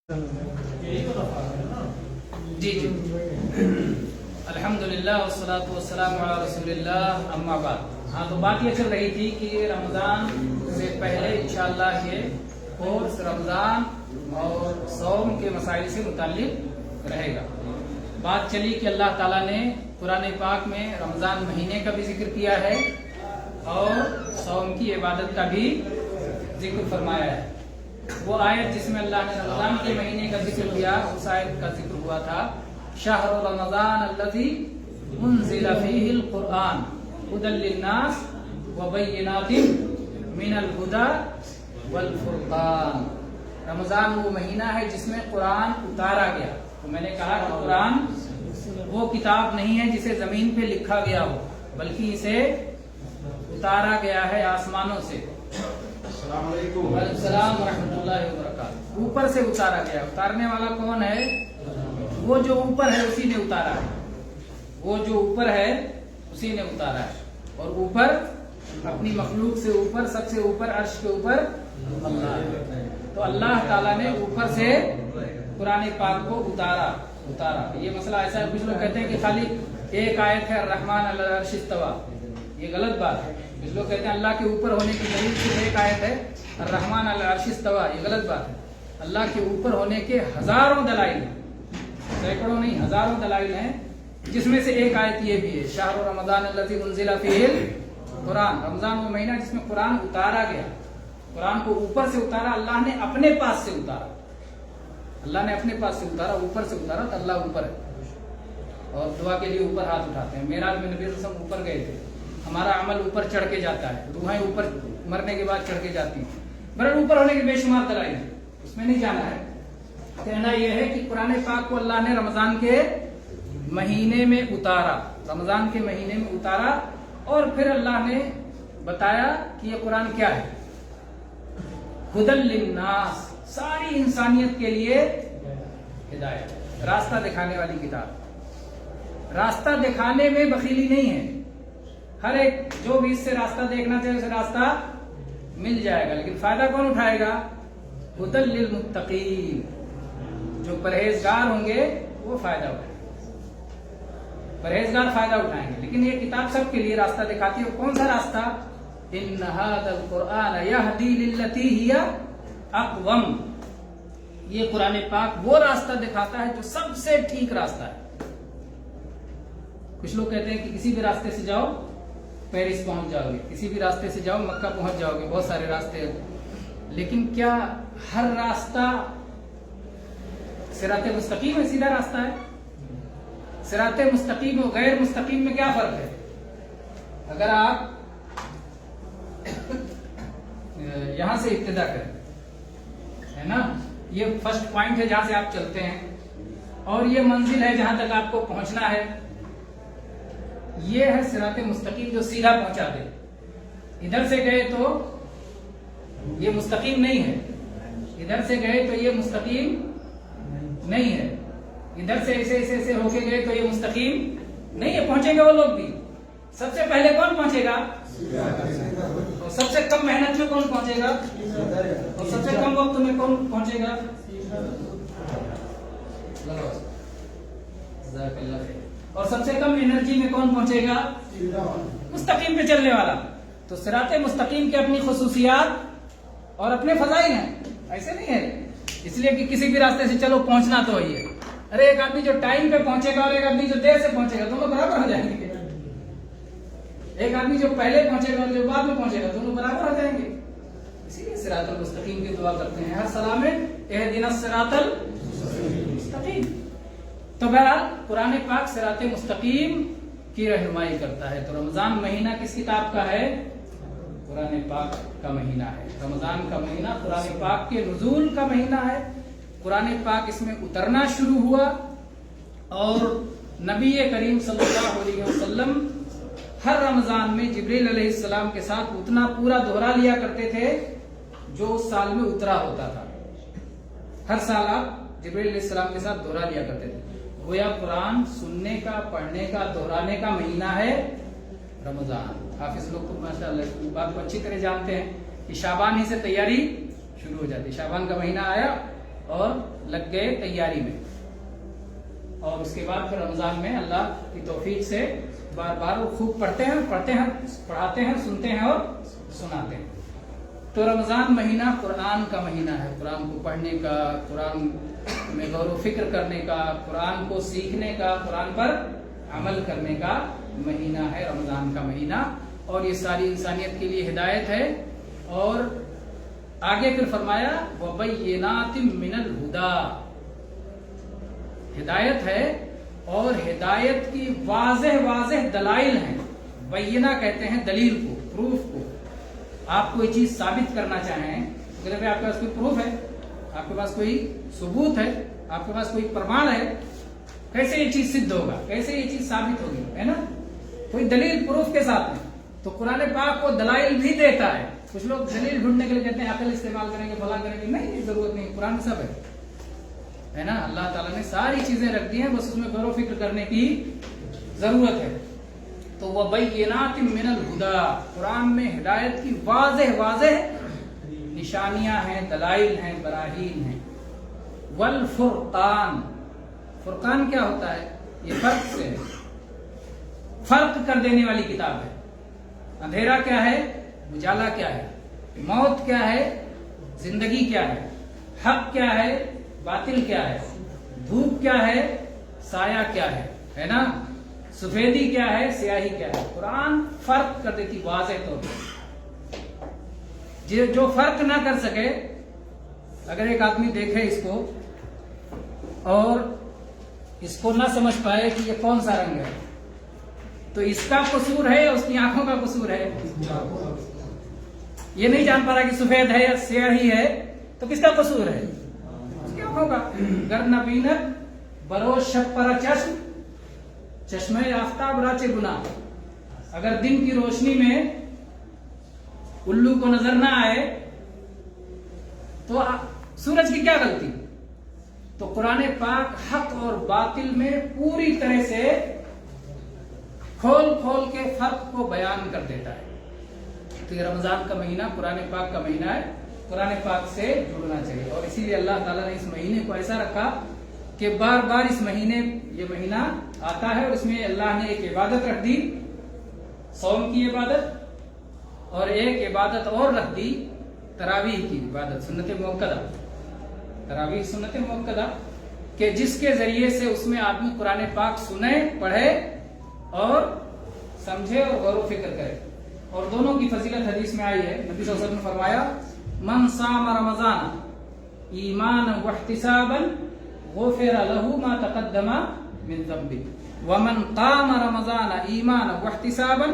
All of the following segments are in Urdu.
جی الحمدللہ والصلاۃ والسلام علی رسول اللہ اما بعد۔ ہاں تو بات یہ چل رہی تھی کہ رمضان سے پہلے انشاءاللہ یہ کورس رمضان اور صوم کے مسائل سے متعلق رہے گا۔ بات چلی کہ اللہ تعالیٰ نے قرآن پاک میں رمضان مہینے کا بھی ذکر کیا ہے اور صوم کی عبادت کا بھی ذکر فرمایا ہے۔ وہ آیت جس میں اللہ نے رمضان کے مہینے کا ذکر کیا، اس آیت کا ذکر ہوا تھا شہر رمضان الذی انزل فیہ القرآن ھدی للناس وبینات من الھدی والفرقان۔ رمضان وہ مہینہ ہے جس میں قرآن اتارا گیا۔ تو میں نے کہا کہ قرآن وہ کتاب نہیں ہے جسے زمین پہ لکھا گیا ہو، بلکہ اسے اتارا گیا ہے آسمانوں سے۔ السلام علیکم السلام ورحمۃ اللہ وبرکاتہ۔ اوپر سے اتارا گیا۔ اتارنے والا کون ہے؟ وہ جو اوپر ہے اسی نے اتارا ہے۔ وہ جو اوپر ہے اسی نے اتارا ہے۔ اور اوپر اپنی مخلوق سے اوپر، سب سے اوپر، عرش کے اوپر اللہ ہے۔ تو اللہ تعالیٰ نے اوپر سے قرآن پاک کو اتارا۔ یہ مسئلہ ایسا ہے، کچھ لوگ کہتے ہیں کہ خالی ایک آیت ہے الرحمن علی العرش استویٰ، یہ غلط بات ہے۔ کچھ لوگ کہتے ہیں اللہ کے اوپر ہونے کی دلیل صرف ایک آیت ہے الرحمن علی العرش استویٰ، یہ غلط بات ہے۔ اللہ کے اوپر ہونے کے ہزاروں دلائل ہیں، سینکڑوں نہیں ہزاروں دلائل ہیں، جس میں سے ایک آیت یہ بھی ہے شہر رمضان الذی انزل فیہ القرآن۔ رمضان وہ مہینہ جس میں قرآن اتارا گیا۔ قرآن کو اوپر سے اتارا، اللہ نے اپنے پاس سے اتارا۔ اللہ نے اپنے پاس سے اتارا، اوپر سے اتارا تو اللہ اوپر ہے۔ اور دعا کے لیے اوپر ہاتھ اٹھاتے ہیں۔ معراج میں نبی صلی اللہ علیہ وسلم اوپر گئے تھے۔ ہمارا عمل اوپر چڑھ کے جاتا ہے، روحیں اوپر مرنے کے بعد چڑھ کے جاتی ہیں۔ برابر اوپر ہونے کے بے شمار دلائل ہیں، اس میں نہیں جانا ہے۔ کہنا یہ ہے کہ قرآن پاک کو اللہ نے رمضان کے مہینے میں اتارا، رمضان کے مہینے میں اتارا، اور پھر اللہ نے بتایا کہ یہ قرآن کیا ہے، ھدی للناس، ساری انسانیت کے لیے ہدایت، راستہ دکھانے والی کتاب۔ راستہ دکھانے میں بخیلی نہیں ہے، ہر ایک جو بھی اس سے راستہ دیکھنا چاہے اسے راستہ مل جائے گا، لیکن فائدہ کون اٹھائے گا؟ ھدی للمتقین، جو پرہیزگار ہوں گے وہ فائدہ اٹھائیں گے، پرہیزگار فائدہ اٹھائیں گے۔ لیکن یہ کتاب سب کے لیے راستہ دکھاتی ہے۔ کون سا راستہ؟ ان ھذا القرآن یہدی للتی ہی اقوم، یہ قرآن پاک وہ راستہ دکھاتا ہے جو سب سے ٹھیک راستہ ہے۔ کچھ لوگ کہتے ہیں کہ کسی بھی راستے سے جاؤ پیرس پہنچ جاؤ گے، کسی بھی راستے سے جاؤ مکہ پہنچ جاؤ گے، بہت سارے راستے ہیں، لیکن کیا ہر راستہ صراط مستقیم ہے، سیدھا راستہ ہے؟ صراط مستقیم و غیر مستقیم میں کیا فرق ہے؟ اگر آپ یہاں سے ابتدا کریں، ہے نا، یہ فرسٹ پوائنٹ ہے جہاں سے آپ چلتے ہیں، اور یہ منزل ہے جہاں تک آپ کو پہنچنا ہے، یہ ہے صراط مستقیم جو سیدھا پہنچا دے۔ ادھر سے گئے تو یہ مستقیم نہیں ہے، ادھر سے گئے تو یہ مستقیم نہیں ہے، ادھر سے ایسے ایسے ایسے ہو کے گئے تو یہ مستقیم نہیں ہے۔ پہنچیں گے وہ لوگ بھی، سب سے پہلے کون پہنچے گا؟ اور سب سے کم محنت میں کون پہنچے گا؟ اور سب سے کم وقت میں کون پہنچے گا؟ اور سب سے کم انرجی میں کون پہنچے گا؟ مستقیم پہ چلنے والا۔ تو صراط مستقیم کے اپنی خصوصیات اور اپنے فضائل ہیں، ایسے نہیں ہے اس لیے کہ کسی بھی راستے سے چلو پہنچنا تو وہی ہے۔ ارے ایک آدمی جو ٹائم پہ پہنچے گا اور ایک آدمی جو دیر سے پہنچے گا، دونوں برابر ہو جائیں گے؟ ایک آدمی جو پہلے پہنچے گا اور جو بعد میں پہنچے گا، دونوں برابر ہو جائیں گے؟ اسی لیے صراط المستقیم کی دعا کرتے ہیں ہر صلاح میں، اہدنا الصراط المستقیم۔ تو بہرحال قرآن پاک صراط مستقیم کی رہنمائی کرتا ہے۔ تو رمضان مہینہ کس کتاب کا ہے؟ قرآن پاک کا مہینہ ہے۔ رمضان کا مہینہ قرآن پاک کے نزول کا مہینہ ہے۔ قرآن پاک اس میں اترنا شروع ہوا، اور نبی کریم صلی اللہ علیہ وسلم ہر رمضان میں جبریل علیہ السلام کے ساتھ اتنا پورا دوہرا لیا کرتے تھے جو اس سال میں اترا ہوتا تھا۔ ہر سال آپ جبریل علیہ السلام کے ساتھ دوہرا لیا کرتے تھے۔ گویا قرآن سننے کا، پڑھنے کا، دہرانے کا مہینہ ہے رمضان۔ حافظ لوگ تو ماشاء اللہ اس بات کو اچھی طرح جانتے ہیں کہ شعبان ہی سے تیاری شروع ہو جاتی ہے۔ شعبان کا مہینہ آیا اور لگ گئے تیاری میں، اور اس کے بعد پھر رمضان میں اللہ کی توفیق سے بار بار وہ خوب پڑھتے ہیں، پڑھاتے ہیں، سنتے ہیں اور سناتے ہیں۔ تو رمضان مہینہ قرآن کا مہینہ ہے، قرآن کو پڑھنے کا، قرآن میں غور و فکر کرنے کا، قرآن کو سیکھنے کا، قرآن پر عمل کرنے کا مہینہ ہے رمضان کا مہینہ، اور یہ ساری انسانیت کے لیے ہدایت ہے۔ اور آگے پھر فرمایا وَبَيِّنَاتٍ مِّنَ الْهُدَىٰ، ہدایت ہے اور ہدایت کی واضح دلائل ہیں۔ بینہ کہتے ہیں دلیل کو، پروف کو۔ آپ کوئی چیز ثابت کرنا چاہیں، اگر آپ کے پاس کوئی پروف ہے، آپ کے پاس کوئی ثبوت ہے، آپ کے پاس کوئی پرمان ہے، کیسے یہ چیز سدھ ہوگا، کیسے یہ چیز ثابت ہوگی، ہے نا؟ کوئی دلیل پروف کے ساتھ ہے۔ تو قرآن پاک کو دلائل بھی دیتا ہے۔ کچھ لوگ دلیل ڈھونڈنے کے لیے کہتے ہیں عقل استعمال کریں گے، فلاں کریں گے، نہیں، ضرورت نہیں، قرآن میں سب ہے نا؟ اللہ تعالیٰ نے ساری چیزیں رکھ دی ہیں، بس اس میں غور و فکر کرنے کی ضرورت ہے۔ تو وَبَيِّنَاتٍ مِّنَ الْهُدَىٰ، قرآن میں ہدایت کی واضح نشانیاں ہیں، دلائل ہیں، براہین ہیں۔ وَالْفُرْقَانِ، فرقان کیا ہوتا ہے؟ یہ فرق سے ہے، فرق کر دینے والی کتاب ہے۔ اندھیرا کیا ہے، اجالا کیا ہے، موت کیا ہے، زندگی کیا ہے، حق کیا ہے، باطل کیا ہے، دھوپ کیا ہے، سایہ کیا ہے نا؟ سفیدی کیا ہے، سیاہی کیا ہے۔ قرآن فرق کر دیتی واضح طور پر۔ جو فرق نہ کر سکے، اگر ایک آدمی دیکھے اس کو اور اس کو نہ سمجھ پائے کہ یہ کون سا رنگ ہے، تو اس کا قصور ہے یا اس کی آنکھوں کا قصور ہے؟ یہ نہیں جان پا رہا کہ سفید ہے یا سیاہی ہے، تو کس کا قصور ہے؟ اس کی آنکھوں کا۔ گر نہ بینت بروز شب پر چشم، چشمہ آفتاب راچے گناہ۔ اگر دن کی روشنی میں الو کو نظر نہ آئے تو سورج کی کیا غلطی؟ تو قرآن پاک حق اور باطل میں پوری طرح سے کھول کے فرق کو بیان کر دیتا ہے۔ تو یہ رمضان کا مہینہ قرآن پاک کا مہینہ ہے، قرآن پاک سے جڑنا چاہیے، اور اسی لیے اللہ تعالیٰ نے اس مہینے کو ایسا رکھا کہ بار بار اس مہینے یہ مہینہ آتا ہے، اور اس میں اللہ نے ایک عبادت رکھ دی، صوم کی عبادت، اور ایک عبادت اور رکھ دی، تراویح کی عبادت، سنت موقدہ، تراویح سنت موقدہ، کہ جس کے ذریعے سے اس میں آدمی قرآن پاک سنے، پڑھے اور سمجھے اور غور و فکر کرے۔ اور دونوں کی فضیلت حدیث میں آئی ہے، نبی صلی اللہ علیہ وسلم نے فرمایا من صام رمضان ایمانا واحتسابا غفر له ما تقدم من ذنبه ومن قام رمضان ایمانا واحتسابا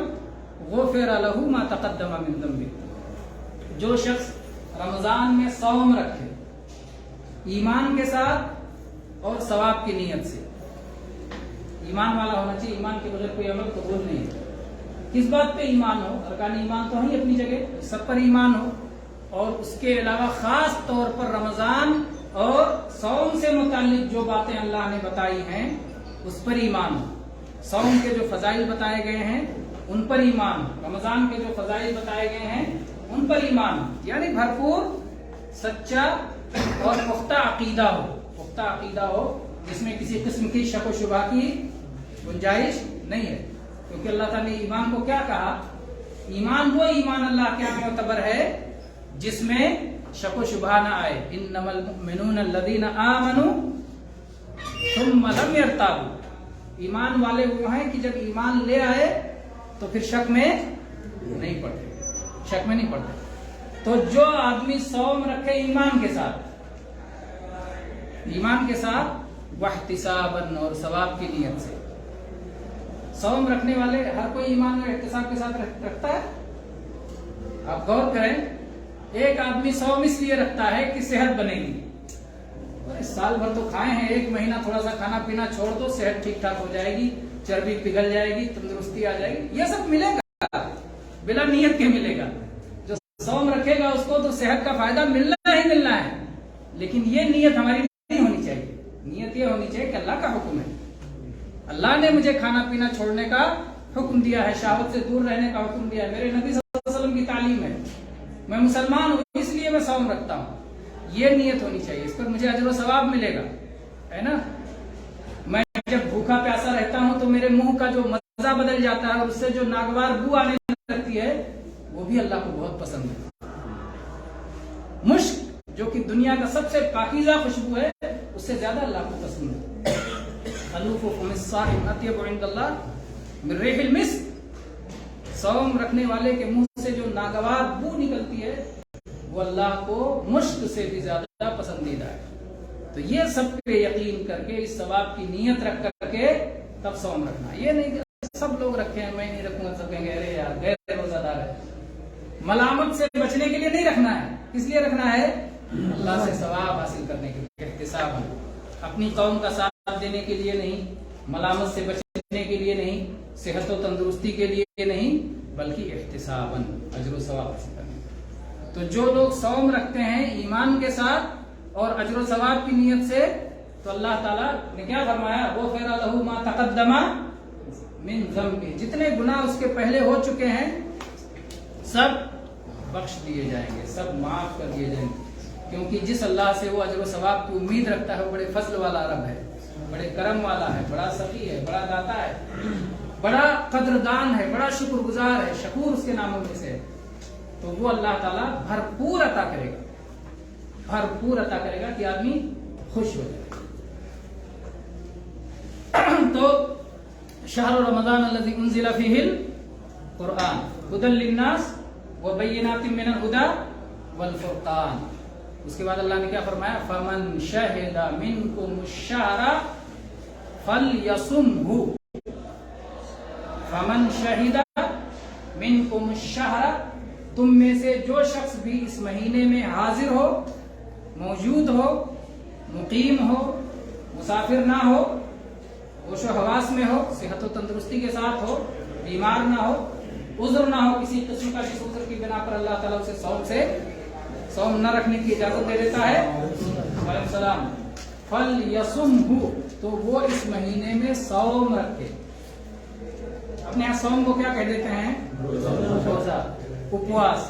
غفر له ما تقدم من ذنبه۔ جو شخص رمضان میں صوم رکھے ایمان کے ساتھ اور ثواب کی نیت سے، ایمان والا ہونا چاہیے، ایمان کے بغیر کوئی عمل قبول نہیں ہے۔ کس بات پہ ایمان ہو؟ ارکان ایمان تو ہیں اپنی جگہ، سب پر ایمان ہو، اور اس کے علاوہ خاص طور پر رمضان اور صوم سے متعلق جو باتیں اللہ نے بتائی ہیں اس پر ایمان ہو، صوم کے جو فضائل بتائے گئے ہیں ان پر ایمان ہو، رمضان کے جو فضائل بتائے گئے ہیں ان پر ایمان ہو، یعنی بھرپور سچا اور پختہ عقیدہ ہو جس میں کسی قسم کی شک و شبہ کی گنجائش نہیں ہے، کیونکہ اللہ تعالیٰ نے ایمان کو کیا کہا؟ ایمان وہ ایمان اللہ کے یہاں معتبر ہے جس میں شک و شبہ نہ آئے۔ انما المؤمنون الذین آمنوا ثم لم یرتابوا، ایمان والے وہ ہیں کہ جب ایمان لے آئے تو پھر شک میں نہیں پڑتے۔ تو جو آدمی صوم رکھے ایمان کے ساتھ واحتساباً اور ثواب کی نیت سے، صوم رکھنے والے ہر کوئی ایمان اور احتساب کے ساتھ رکھتا ہے۔ آپ غور کریں، ایک آدمی صوم اس لیے رکھتا ہے کہ صحت بنے گی، سال بھر تو کھائے ہیں، ایک مہینہ تھوڑا سا کھانا پینا چھوڑ دو، صحت ٹھیک ٹھاک ہو جائے گی، چربی پگھل جائے گی، تندرستی آ جائے گی، یہ سب ملے گا، بلا نیت کے ملے گا۔ جو صوم رکھے گا اس کو تو صحت کا فائدہ ملنا ہی ملنا ہے، لیکن یہ نیت ہماری نہیں ہونی چاہیے۔ نیت یہ ہونی چاہیے کہ اللہ کا حکم ہے، اللہ نے مجھے کھانا پینا چھوڑنے کا حکم دیا ہے، شہوت سے دور رہنے کا حکم دیا ہے، میرے نبی صلی اللہ علیہ وسلم کی تعلیم ہے، میں مسلمان ہوں اس لیے میں صوم رکھتا ہوں۔ یہ نیت ہونی چاہیے، اس پر مجھے اجر و ثواب ملے گا، ہے نا. میں جب بھوکا پیاسا رہتا ہوں تو میرے منہ کا جو مزہ بدل جاتا ہے اور اس سے جو ناگوار بو آنے لگتی ہے وہ بھی اللہ کو بہت پسند ہے. مشک جو کہ دنیا کا سب سے پاکیزہ خوشبو ہے اس سے زیادہ اللہ کو پسند ہے. خلوف فم الصائم اطیب عند اللہ من ریح المسک. صوم رکھنے والے کے منہ سے جو ناگوار بو نکلتی ہے وہ اللہ کو مشک سے بھی زیادہ پسندیدہ ہے. تو یہ سب پہ یقین کر کے اس ثواب کی نیت رکھ کر کے تب صوم رکھنا. یہ نہیں کہ سب لوگ رکھے ہیں میں نہیں رکھوں گا، سب کہیں گے ارے یار غیر روزہ دار ہے. ملامت سے بچنے کے لیے نہیں رکھنا ہے. کس لیے رکھنا ہے؟ اللہ سے ثواب حاصل کرنے کے لیے، احتساب. اپنی قوم کا ساتھ دینے کے لیے نہیں، ملامت سے بچنے کے لیے نہیں، صحت و تندرستی کے لیے نہیں، بلکہ احتساباً اجر و ثواب حاصل کرنے. تو جو لوگ صوم رکھتے ہیں ایمان کے ساتھ اور اجر و ثواب کی نیت سے تو اللہ تعالیٰ نے کیا فرمایا؟ غفر لہ ما تقدم من ذنبہ. جتنے گناہ اس کے پہلے ہو چکے ہیں سب بخش دیے جائیں گے، سب معاف کر دیے جائیں گے. کیونکہ جس اللہ سے وہ اجر و ثواب کی امید رکھتا ہے وہ بڑے فضل والا رب ہے، بڑے کرم والا ہے، بڑا سخی ہے، بڑا داتا ہے، بڑا قدردان ہے، بڑا شکر گزار ہے. شکور اس کے ناموں میں سے ہے. تو وہ اللہ تعالیٰ بھرپور عطا کرے گا، بھرپور عطا کرے گا کہ آدمی خوش ہو جائے. تو شہر رمضان الذی انزل فیہ القرآن ھدی للناس وبینات من الھدی والفرقان. اس کے بعد اللہ نے کیا فرمایا؟ فمن شہد منکم الشہر فلیصمہ. فمن شہد منکم الشہر، تم میں سے جو شخص بھی اس مہینے میں حاضر ہو، موجود ہو، مقیم ہو، مسافر نہ ہو، ہوش و حواس میں ہو، صحت و تندرستی کے ساتھ ہو، بیمار نہ ہو، عذر نہ ہو کسی قسم کا، جس عذر کی بنا پر اللہ تعالیٰ اسے صوم نہ رکھنے کی اجازت دے دیتا ہے. وعلیکم السلام. فلیصمہ، تو وہ اس مہینے میں صوم رکھے. اپنے یہاں صوم کو کیا کہہ دیتے ہیں؟ روزہ، اپواس.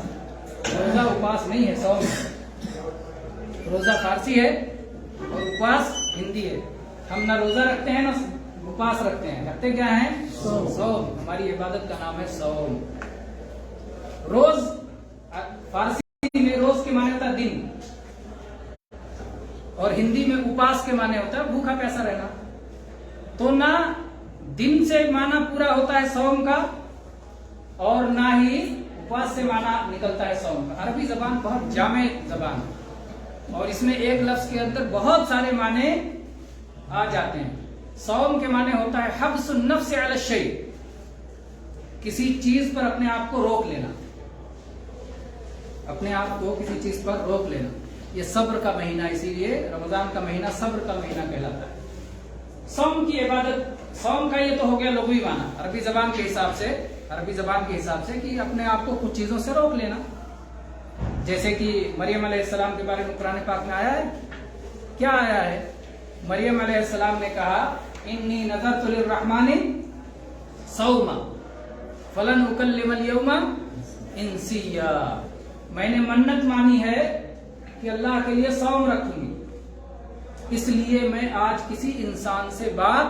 روزہ اپواس نہیں ہے، صوم. روزہ فارسی ہے اور اپواس ہندی ہے. ہم نہ روزہ رکھتے ہیں نہ اپواس رکھتے ہیں. رکھتے کیا ہیں؟ صوم. ہماری عبادت کا نام ہے صوم. روز فارسی میں روز کے معنی ہوتا ہے دن، اور ہندی میں اپواس کے معنی ہوتا ہے بھوکا پیاسا رہنا. تو نہ دن سے معنی پورا ہوتا ہے صوم کا اور نہ ہی اپواس سے معنی نکلتا ہے صوم کا. عربی زبان بہت جامع زبان ہے اور اس میں ایک لفظ کے اندر بہت سارے معنی آ جاتے ہیں. صوم کے معنی ہوتا ہے حبس النفس علی الشیء، کسی چیز پر اپنے آپ کو روک لینا، اپنے آپ کو کسی چیز پر روک لینا. یہ صبر کا مہینہ، اسی لیے رمضان کا مہینہ صبر کا مہینہ کہلاتا ہے. صوم کی عبادت، صوم کا یہ تو ہو گیا لغوی معنی عربی زبان کے حساب سے کہ اپنے آپ کو کچھ چیزوں سے روک لینا. جیسے کہ مریم علیہ السلام کے بارے میں قرآن پاک میں آیا ہے. کیا آیا ہے؟ مریم علیہ السلام نے کہا انی نذرت للرحمن صوما فلن اکلم اليوم انسیا. میں نے منت مانی ہے کہ اللہ کے لیے صوم رکھوں گی، اس لیے میں آج کسی انسان سے بات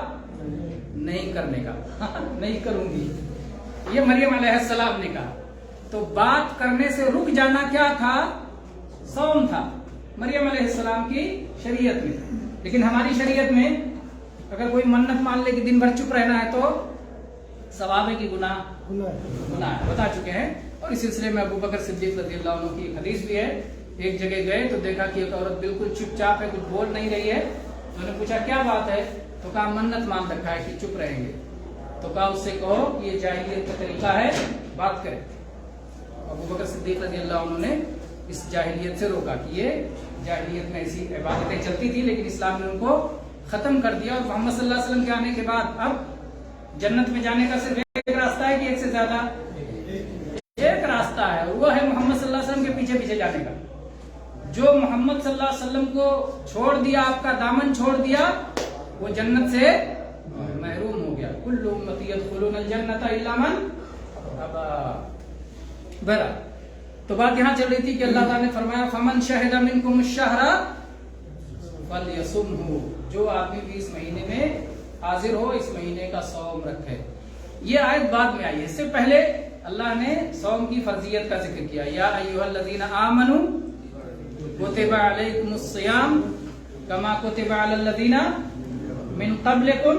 نہیں کرنے کا نہیں کروں گی. یہ مریم علیہ السلام نے کہا. تو بات کرنے سے رک جانا کیا تھا؟ صوم تھا مریم علیہ السلام کی شریعت میں. لیکن ہماری شریعت میں اگر کوئی منت مان لے کہ دن بھر چپ رہنا ہے تو ثواب ہے کہ گناہ ہے، بتا چکے ہیں. اور اس سلسلے میں ابو بکر صدیق رضی اللہ عنہ کی حدیث بھی ہے. ایک جگہ گئے تو دیکھا کہ ایک عورت بالکل چپ چاپ ہے، کچھ بول نہیں رہی ہے. انہوں نے پوچھا کیا بات ہے؟ تو کہا منت مان رکھا ہے کہ چپ رہیں گے. تو کہا اس سے کہو یہ جاہلیت کا طریقہ ہے، بات کرے. ابو بکر صدیق رضی اللہ عنہ نے اس جاہلیت سے روکا کہ یہ جاہلیت میں ایسی عبادتیں چلتی تھی لیکن اسلام نے ان کو ختم کر دیا. اور محمد صلی اللہ علیہ وسلم کے آنے کے بعد اب جنت میں جانے کا صرف ایک راستہ ہے کہ ایک سے زیادہ؟ ایک راستہ ہے، اور وہ ہے محمد صلی اللہ علیہ وسلم کے پیچھے پیچھے جانے کا. جو محمد صلی اللہ علیہ وسلم کو چھوڑ دیا، آپ کا دامن چھوڑ دیا، وہ جنت سے محروم ہو گیا. کل امتی یدخلون الجنت الا من ابا. برا تو بات یہاں چل رہی تھی کہ اللہ تعالیٰ نے فرمایا فمن شہد منکم الشہر فلیصمہ، جو آدمی بھی اس مہینے میں حاضر ہو اس مہینے کا صوم رکھے. یہ آیت بعد میں آئی ہے، اس سے پہلے اللہ نے صوم کی فرضیت کا ذکر کیا. یا ایھا الذین آمنوا کتب علیکم الصیام کما کتب علی الذین من قبلکم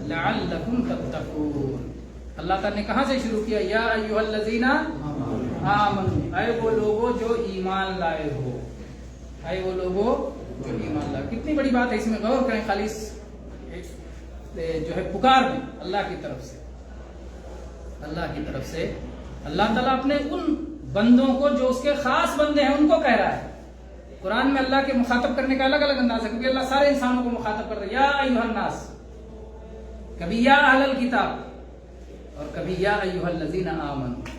لعلکم تتقون. اللہ تعالیٰ نے کہاں سے شروع کیا؟ یا ایھا الذین آمنوا، اے وہ لوگوں جو ایمان لائے ہو، اے وہ لوگوں جو ایمان لائے. کتنی بڑی بات ہے، اس میں غور کریں. خالی جو ہے پکار بھی اللہ کی طرف سے، اللہ کی طرف سے اللہ تعالیٰ اپنے ان بندوں کو جو اس کے خاص بندے ہیں ان کو کہہ رہا ہے. قرآن میں اللہ کے مخاطب کرنے کا الگ الگ انداز ہے، کیونکہ اللہ سارے انسانوں کو مخاطب کر رہا ہے. یا ایھا الناس، کبھی یا اہل الکتاب اور کبھی یا ایھا الذین آمنوا.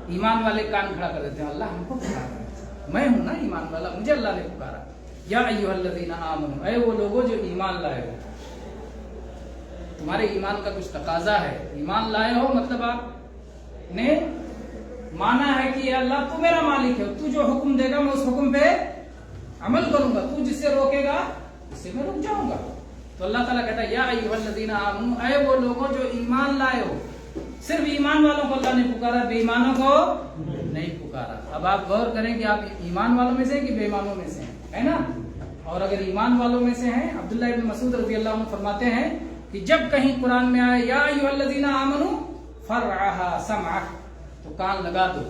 ایمان والے کان کھڑا کر دیتے ہیں، اللہ ہم کو پکارا ہے، میں ہوں نا ایمان والا، مجھے اللہ نے پکارا. یا ایھا الذین آمنوا، اے وہ لوگوں جو ایمان لائے ہو. تمہارے ایمان کا کچھ تقاضا ہے. ایمان لائے ہو مطلب آپ نے مانا ہے کہ اللہ تو میرا مالک ہے، تو جو حکم دے گا میں اس حکم پہ عمل کروں گا، تو جس سے روکے گا اس سے میں رک جاؤں گا. تو اللہ تعالیٰ کہتا ہے یا ایھا الذین آمنوا، اے وہ لوگوں جو ایمان لائے ہو. صرف ایمان والوں کو اللہ نے پکارا، بے ایمانوں کو نہیں پکارا. اب آپ غور کریں کہ آپ ایمان والوں میں سے ہیں کہ بے ایمانوں میں سے ہیں، ہے نا؟ اور اگر ایمان والوں میں سے ہیں، عبداللہ ابن مسعود رضی اللہ عنہ فرماتے ہیں کہ جب کہیں قرآن میں آئے یا ایھا الذین آمنوا فرعھا سمعک، تو کان لگا دو،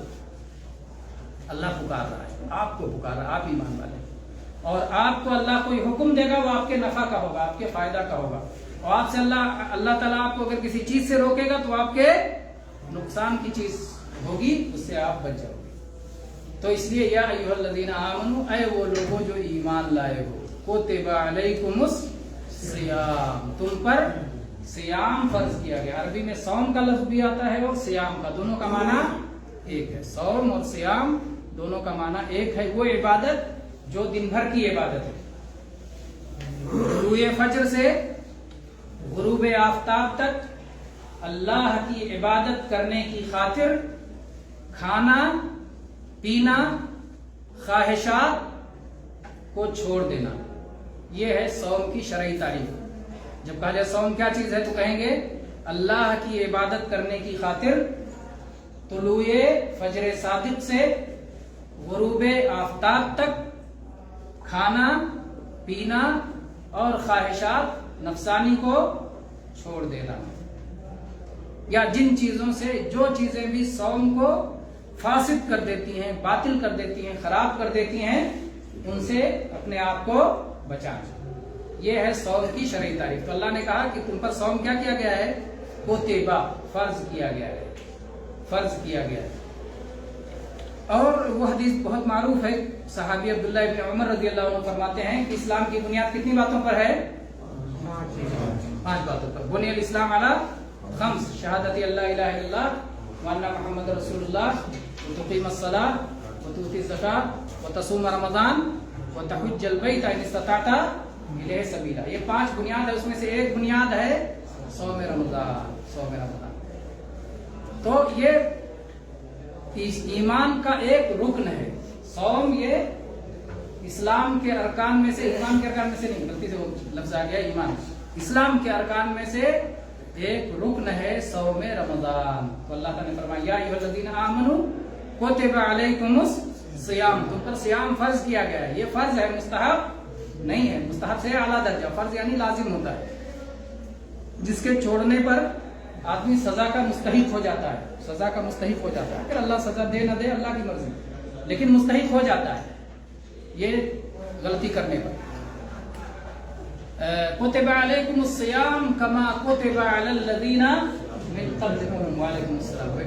اللہ پکار رہا ہے، آپ کو پکار رہا ہے، آپ ایمان والے. اور آپ کو اللہ کوئی حکم دے گا وہ آپ کے نفع کا ہوگا، آپ کے فائدہ کا ہوگا. اور آپ سے اللہ تعالیٰ آپ کو اگر کسی چیز سے روکے گا تو آپ کے نقصان کی چیز ہوگی، اس سے آپ بچ جاؤ گے. تو اس لیے یا ایھا الذین آمنوا، اے وہ لوگوں جو ایمان لائے ہو. کتب علیکم الصیام، تم پر صیام فرض کیا گیا. عربی میں صوم کا لفظ بھی آتا ہے اور صیام کا، دونوں کا معنی ایک ہے. صوم اور صیام دونوں کا معنی ایک ہے. وہ عبادت جو دن بھر کی عبادت ہے، طلوع فجر سے غروب آفتاب تک اللہ کی عبادت کرنے کی خاطر کھانا پینا خواہشات کو چھوڑ دینا، یہ ہے صوم کی شرعی تعریف. جب کہا جائے صوم کیا چیز ہے تو کہیں گے اللہ کی عبادت کرنے کی خاطر طلوع فجر صادق سے غروب آفتاب تک کھانا پینا اور خواہشات نفسانی کو چھوڑ دینا. یا جن چیزوں سے، جو چیزیں بھی صوم کو فاسد کر دیتی ہیں، باطل کر دیتی ہیں، خراب کر دیتی ہیں، ان سے اپنے آپ کو بچانا. یہ ہے صوم کی شرعی تعریف. تو اللہ نے کہا کہ تم پر صوم کیا کیا گیا ہے؟ کتبہ، فرض کیا گیا ہے، فرض کیا گیا ہے. اور وہ حدیث بہت معروف ہے، صحابی عبداللہ ابن عمر رضی اللہ عنہ فرماتے ہیں کہ اسلام کی بنیاد کتنی باتوں پر ہے؟ 5 باتوں پر. بنی الاسلام علی 5: شہادت اللہ الہ الا اللہ وان محمد رسول اللہ، وتقیم الصلاۃ وتؤتی الزکاۃ وتصوم رمضان وتحج البیت ان استطعت الیہ سبیلا. یہ 5 بنیاد ہے، اس میں سے ایک بنیاد ہے صوم رمضان. صوم رمضان تو یہ ایمان کا ایک رکن ہے. صوم یہ اسلام کے ارکان میں سے، ایمان کے ارکان میں سے نہیں، غلطی سے وہ لفظ آ گیا ایمان، اسلام کے ارکان میں سے ایک رکن ہے صوم رمضان. تو اللہ تعالیٰ نے فرمایا یا ایھا الذین آمنوا کتب علیکم الصیام، تم پر صیام فرض کیا گیا ہے. یہ فرض ہے، مستحب نہیں ہے. مستحب سے اعلیٰ درجہ، فرض یعنی لازم ہوتا ہے، جس کے چھوڑنے پر آدمی سزا کا مستحق ہو جاتا ہے. سزا کا مستحق ہو جاتا ہے. پھر اللہ سزا دے نہ دے اللہ کی مرضی، لیکن مستحق ہو جاتا ہے یہ غلطی کرنے پر. کتب علیکم الصیام کما کتب علی الذین من قبلکم، وعلیکم السلام،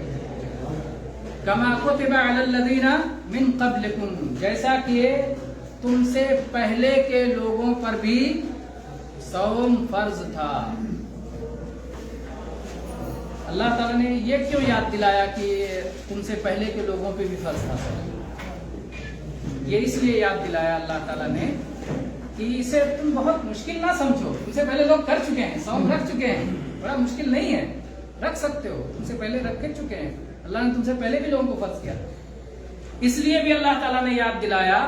کما کتب علی الذین من قبلکم، جیسا کہ تم سے پہلے کے لوگوں پر بھی صوم فرض تھا. اللہ تعالیٰ نے یہ کیوں یاد دلایا کہ تم سے پہلے کے لوگوں پہ بھی فرض تھا؟ یہ اس لیے یاد دلایا اللہ تعالیٰ نے کہ اسے تم بہت مشکل نہ سمجھو. تم سے پہلے لوگ کر چکے ہیں، صوم رکھ چکے ہیں، بڑا مشکل نہیں ہے، رکھ سکتے ہو. تم سے پہلے رکھ کے چکے ہیں، اللہ نے تم سے پہلے بھی لوگوں کو فرض کیا. اس لیے بھی اللہ تعالیٰ نے یاد دلایا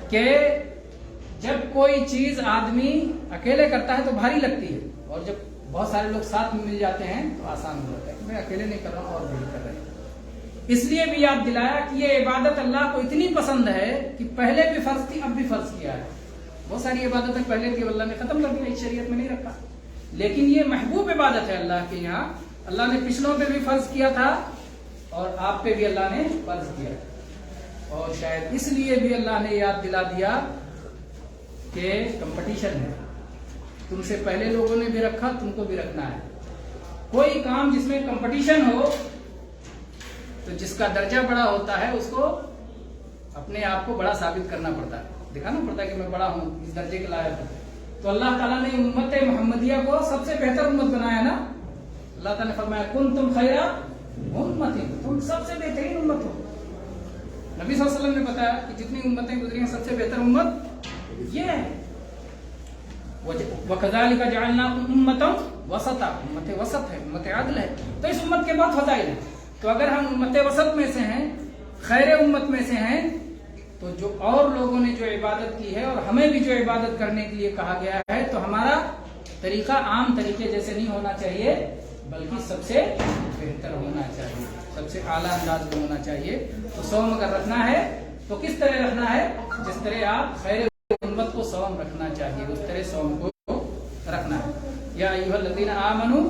کہ جب کوئی چیز آدمی اکیلے کرتا ہے تو بھاری لگتی ہے، اور جب بہت سارے لوگ ساتھ میں مل جاتے ہیں تو آسان ہو جاتا ہے. میں اکیلے نہیں کر رہا ہوں اور بھی کر رہے ہیں. اس لیے بھی یاد دلایا کہ یہ عبادت اللہ کو اتنی پسند ہے کہ پہلے بھی فرض تھی، اب بھی فرض کیا ہے. بہت ساری عبادتیں پہلے کی اللہ نے ختم کر دی، شریعت میں نہیں رکھا، لیکن یہ محبوب عبادت ہے اللہ کے یہاں. اللہ نے پچھلوں پہ بھی فرض کیا تھا اور آپ پہ بھی اللہ نے فرض کیا، اور شاید اس لیے بھی اللہ نے یاد دلا دیا کہ کمپٹیشن ہے. تم سے پہلے لوگوں نے بھی رکھا، تم کو بھی رکھنا ہے. کوئی کام جس میں کمپٹیشن ہو تو جس کا درجہ بڑا ہوتا ہے اس کو اپنے آپ کو بڑا ثابت کرنا پڑتا ہے، دکھانا پڑتا ہے کہ میں بڑا ہوں، اس درجے کے لائق ہوں. تو اللہ تعالیٰ نے امت محمدیہ کو سب سے بہتر امت بنایا نا. اللہ تعالیٰ نے فرمایا کنتم خیر امت، تم سب سے بہترین امت ہو. نبی صلی اللہ علیہ وسلم نے بتایا کہ جتنی امتیں گزری ہیں سب سے بہتر امت یہ ہے. وَكَذَلِكَ جَعَلْنَاكُمْ أُمَّةً وَسَطًا، امت وسط ہے، امت عدل ہے. تو اس امت کے بہت فضائل ہیں. تو اگر ہم امت وسط میں سے ہیں، خیر امت میں سے ہیں، تو جو اور لوگوں نے جو عبادت کی ہے اور ہمیں بھی جو عبادت کرنے کے لیے کہا گیا ہے، تو ہمارا طریقہ عام طریقے جیسے نہیں ہونا چاہیے، بلکہ سب سے بہتر ہونا چاہیے، سب سے اعلیٰ انداز میں ہونا چاہیے. تو صوم اگر رکھنا ہے تو کس طرح رکھنا ہے؟ جس طرح آپ خیر امت کو صوم رکھنا چاہیے اس طرح صوم کو رکھنا ہے. یا ایھا الذین آمنوا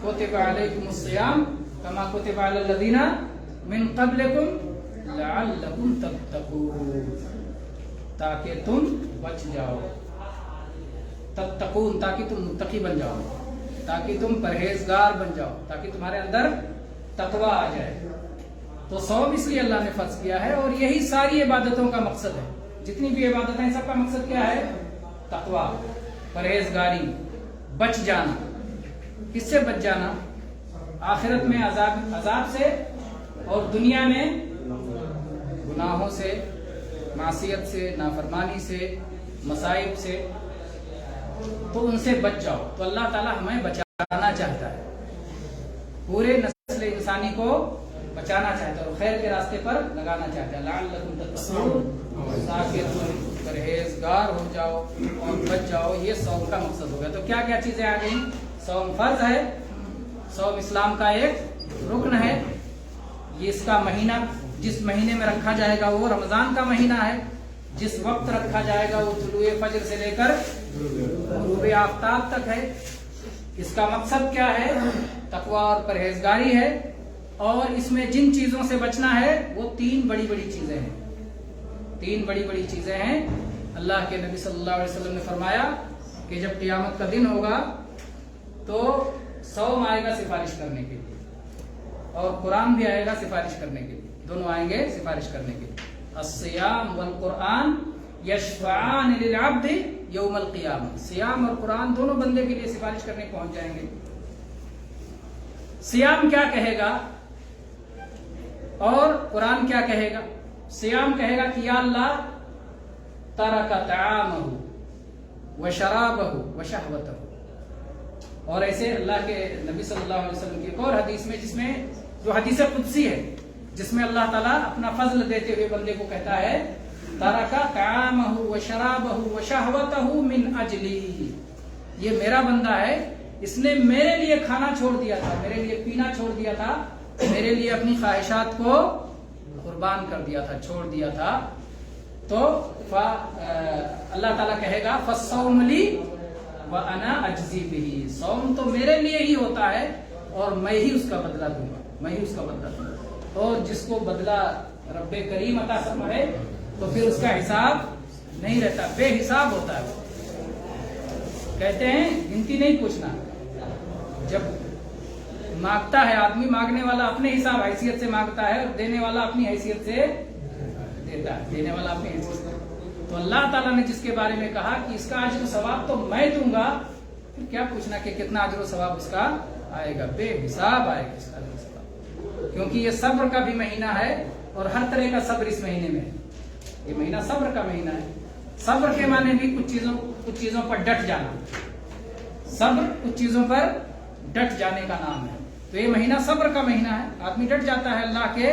کتب علیکم الصیام کما کتب علی الذین من قبلکم لعلکم تتقون، تاکہ تم بچ جاؤ. تتقون تاکہ تم متقی بن جاؤ، تاکہ تم پرہیزگار بن جاؤ، تاکہ تمہارے اندر تقویٰ آ جائے. تو صوم اس لیے اللہ نے فرض کیا ہے، اور یہی ساری عبادتوں کا مقصد ہے. جتنی بھی عبادتیں ہیں سب کا مقصد کیا ہے؟ تقویٰ، پرہیزگاری، بچ جانا. کس سے بچ جانا؟ آخرت میں عذاب سے، اور دنیا میں گناہوں سے، معصیت سے، نافرمانی سے، مصائب سے. تو ان سے بچ جاؤ. تو اللہ تعالی ہمیں بچانا چاہتا ہے، پورے نسل انسانی کو بچانا چاہتا ہے اور خیر کے راستے پر لگانا چاہتا ہے. لعلکم تتقون، تاکہ تم پرہیزگار ہو جاؤ اور بچ جاؤ. یہ صوم کا مقصد ہوگا. تو کیا کیا چیزیں آ گئیں؟ صوم فرض ہے، صوم اسلام کا ایک رکن ہے. یہ اس کا مہینہ جس مہینے میں رکھا جائے گا وہ رمضان کا مہینہ ہے. جس وقت رکھا جائے گا وہ طلوع فجر سے لے کر غروب آفتاب تک ہے. اس کا مقصد کیا ہے؟ تقویٰ اور پرہیزگاری ہے. اور اس میں جن چیزوں سے بچنا ہے وہ تین بڑی بڑی چیزیں ہیں. تین بڑی بڑی چیزیں ہیں. اللہ کے نبی صلی اللہ علیہ وسلم نے فرمایا کہ جب قیامت کا دن ہوگا تو صوم آئے گا سفارش کرنے کے لیے، اور قرآن بھی آئے گا سفارش کرنے کے لیے. دونوں آئیں گے سفارش کرنے کے لیے. الصیام والقرآن یشفعان للعبد یوم القیامہ. صیام اور قرآن دونوں بندے کے لیے سفارش کرنے پہنچ جائیں گے. صیام کیا کہے گا اور قرآن کیا کہے گا؟ صیام کہے گا کہ یا اللہ ترک طعامہ وشرابہ وشہوتہ. اور ایسے اللہ کے نبی صلی اللہ علیہ وسلم کی ایک اور حدیث میں، جس میں جو حدیث قدسی ہے، جس میں اللہ تعالیٰ اپنا فضل دیتے ہوئے بندے کو کہتا ہے ترک طعامہ وشرابہ وشہوتہ من اجلی. یہ میرا بندہ ہے، اس نے میرے لیے کھانا چھوڑ دیا تھا، میرے لیے پینا چھوڑ دیا تھا، میرے لیے اپنی خواہشات کو قربان کر دیا تھا، چھوڑ دیا تھا. تو اللہ تعالیٰ کہے گا فالصوم لی وانا اجزی بہ. صوم تو میرے لیے ہی ہوتا ہے اور میں ہی اس کا بدلہ دوں گا، میں ہی اس کا بدلہ دوں گا. اور جس کو بدلہ رب کریم عطا فرمائے تو پھر اس کا حساب نہیں رہتا، بے حساب ہوتا ہے. کہتے ہیں گنتی نہیں پوچھنا. جب مانگتا ہے آدمی، مانگنے والا اپنے حساب حیثیت سے مانگتا ہے اور دینے والا اپنی حیثیت سے دیتا ہے، دینے والا اپنی حیثیت سے. تو اللہ تعالیٰ نے جس کے بارے میں کہا کہ اس کا اجر و ثواب تو میں دوں گا، پھر کیا پوچھنا کہ کتنا اجر و ثواب اس کا آئے گا؟ بے حساب آئے گا اس کا اجر و ثواب. کیونکہ یہ صبر کا بھی مہینہ ہے اور ہر طرح کا صبر اس مہینے میں ہے. یہ مہینہ صبر کا مہینہ ہے. صبر کے معنی بھی کچھ چیزوں پر ڈٹ جانا. صبر کچھ چیزوں پر ڈٹ جانے کا نام ہے. تو یہ مہینہ صبر کا مہینہ ہے. آدمی ڈٹ جاتا ہے اللہ کے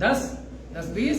10 10 20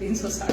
360